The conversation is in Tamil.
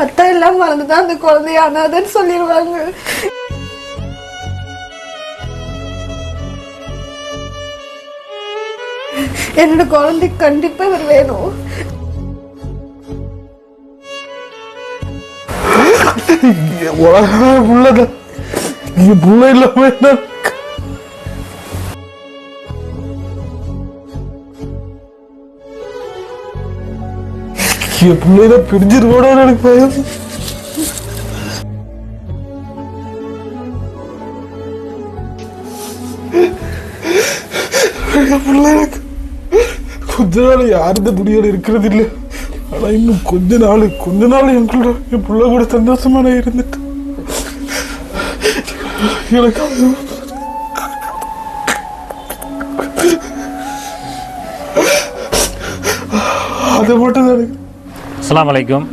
அத்தா எல்லாம் மறந்துதான் அந்த குழந்தைய அனாதன்னு சொல்லிடுவாங்க. என்னோட குழந்தைக்கு கண்டிப்பா இவர் வேணும். புள்ள இல்லாம என் பிள்ளைல பிரிஞ்சிருவோட எனக்கு பயம். கொஞ்ச நாள் யாருந்த முடியாது இருக்கிறது இல்லை. ஆனா இன்னும் கொஞ்ச நாள் என் பிள்ளை கூட சந்தோஷமா நான் இருந்துட்டு எனக்கு அதை மட்டும் தான். அஸ்ஸலாமு அலைக்கும்.